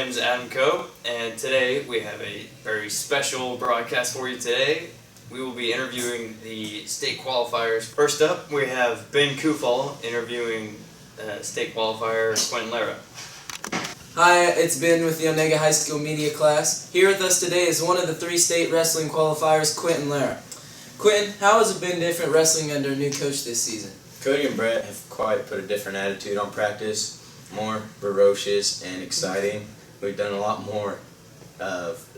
name is Adam Coe, and today we have a very special broadcast for you today. We will be interviewing the state qualifiers. First up, we have Ben Kufal interviewing state qualifier Quentin Lara. Hi, it's Ben with the Onaga High School Media class. Here with us today is one of the 3 state wrestling qualifiers, Quentin Lara. Quentin, how has it been different wrestling under a new coach this season? Cody and Brett have quite put a different attitude on practice, more ferocious and exciting. We've done a lot more of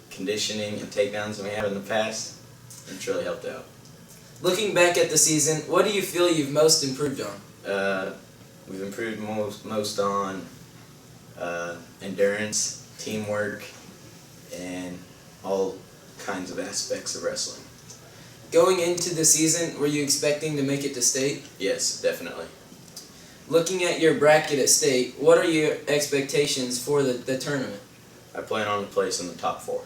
conditioning and takedowns than we have in the past, and it's really helped out. Looking back at the season, what do you feel you've most improved on? We've improved most on endurance, teamwork, and all kinds of aspects of wrestling. Going into the season, were you expecting to make it to state? Yes, definitely. Looking at your bracket at state, what are your expectations for the tournament? I plan on a place in the top 4.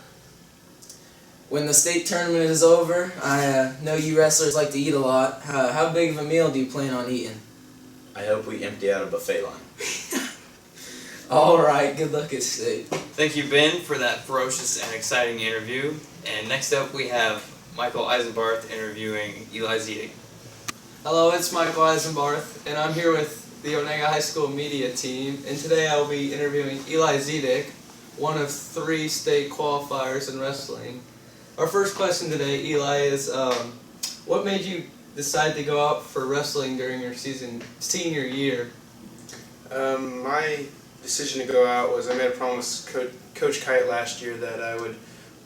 When the state tournament is over, I know you wrestlers like to eat a lot. How big of a meal do you plan on eating? I hope we empty out a buffet line. Alright, good luck at state. Thank you, Ben, for that ferocious and exciting interview. And next up, we have Michael Eisenbarth interviewing Eli Zedig. Hello, it's Michael Eisenbarth, and I'm here with the Onaga High School Media team, and today I will be interviewing Eli Zedig, one of 3 state qualifiers in wrestling. Our first question today, Eli, is what made you decide to go out for wrestling during your senior year? My decision to go out was I made a promise to Coach Kite last year that I would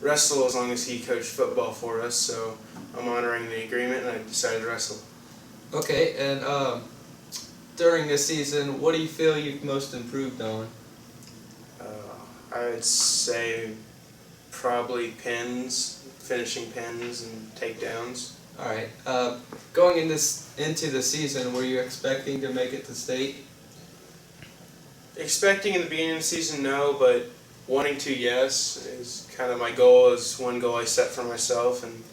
wrestle as long as he coached football for us, so I'm honoring the agreement and I decided to wrestle. Okay, and during this season, what do you feel you've most improved on? I would say probably pins, finishing pins and takedowns. Alright, going into the season, were you expecting to make it to state? Expecting in the beginning of the season, no, but wanting to, yes, is kind of my goal, is one goal I set for myself, and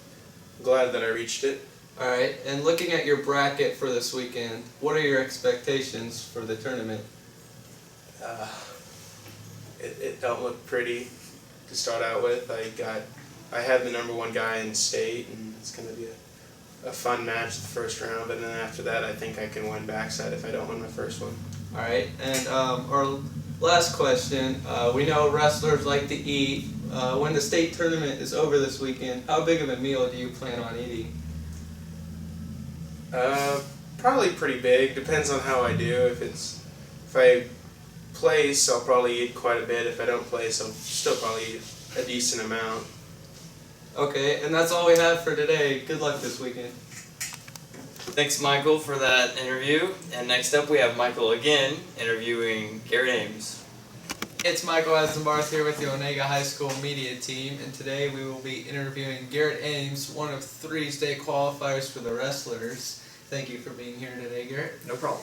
I'm glad that I reached it. Alright, and looking at your bracket for this weekend, what are your expectations for the tournament? It don't look pretty to start out with. I have the number 1 guy in state, and it's going to be a fun match the first round, but then after that I think I can win backside if I don't win my first one. Alright, and our last question, we know wrestlers like to eat. When the state tournament is over this weekend, how big of a meal do you plan on eating? Probably pretty big. Depends on how I do. If I place, I'll probably eat quite a bit. If I don't place, I'll still probably eat a decent amount. Okay, and that's all we have for today. Good luck this weekend. Thanks, Michael, for that interview. And next up, we have Michael again interviewing Garrett Ames. It's Michael Eisenbarth here with the Onaga High School Media team, and today we will be interviewing Garrett Ames, one of 3 state qualifiers for the wrestlers. Thank you for being here today, Garrett. No problem.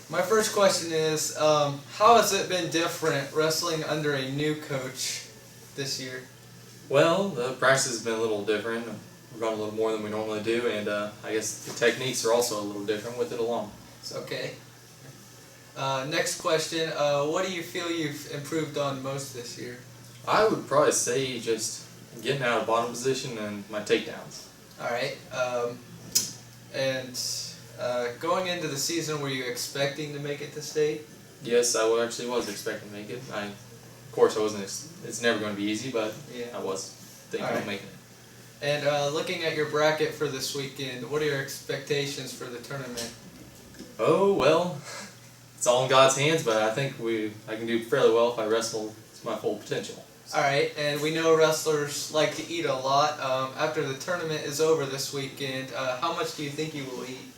My first question is, how has it been different wrestling under a new coach this year? Well, the practice has been a little different. We've gone a little more than we normally do, and I guess the techniques are also a little different with it along. It's okay. Next question, what do you feel you've improved on most this year? I would probably say just getting out of bottom position and my takedowns. Alright, and going into the season, were you expecting to make it to state? Yes, I actually was expecting to make it. Of course, I wasn't. It's never going to be easy, but Yeah. I was thinking of making it. And looking at your bracket for this weekend, what are your expectations for the tournament? Oh well, it's all in God's hands, but I think I can do fairly well if I wrestle to my full potential. Alright, and we know wrestlers like to eat a lot. After the tournament is over this weekend, how much do you think you will eat?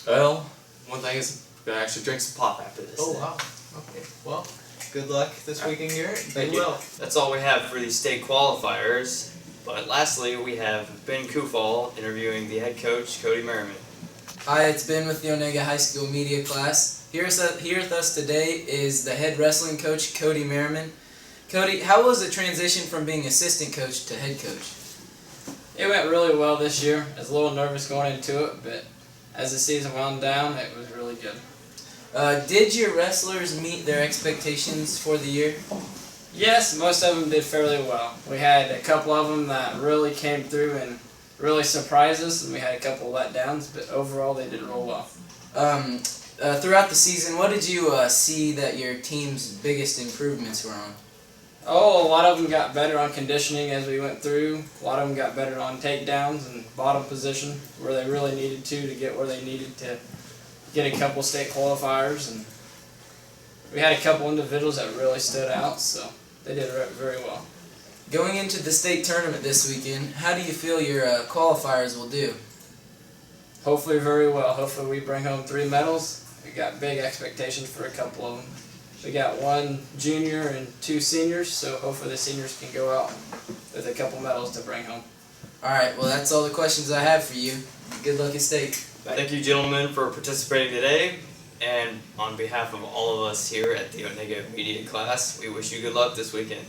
Well, one thing is I'm gonna actually drink some pop after this. Oh wow. Okay. Well, good luck this weekend, Garrett. Thank Do you. well. That's all we have for the state qualifiers. But lastly, we have Ben Kufal interviewing the head coach, Cody Merriman. Hi, it's Ben with the Onaga High School Media class. Here with us today is the head wrestling coach, Cody Merriman. Cody, how was the transition from being assistant coach to head coach? It went really well this year. I was a little nervous going into it, but as the season wound down, it was really good. Did your wrestlers meet their expectations for the year? Yes, most of them did fairly well. We had a couple of them that really came through and really surprised us, and we had a couple letdowns, but overall they did real well. Throughout the season, what did you see that your team's biggest improvements were on? Oh, a lot of them got better on conditioning as we went through. A lot of them got better on takedowns and bottom position where they really needed to get where they needed to get a couple state qualifiers. And we had a couple individuals that really stood out, so they did very well. Going into the state tournament this weekend, how do you feel your qualifiers will do? Hopefully very well. Hopefully we bring home 3 medals. We got big expectations for a couple of them. We got 1 junior and 2 seniors, so hopefully the seniors can go out with a couple medals to bring home. Alright, well that's all the questions I have for you. Good luck at state. Thank you, gentlemen, for participating today. And on behalf of all of us here at the Onaga Media class, we wish you good luck this weekend.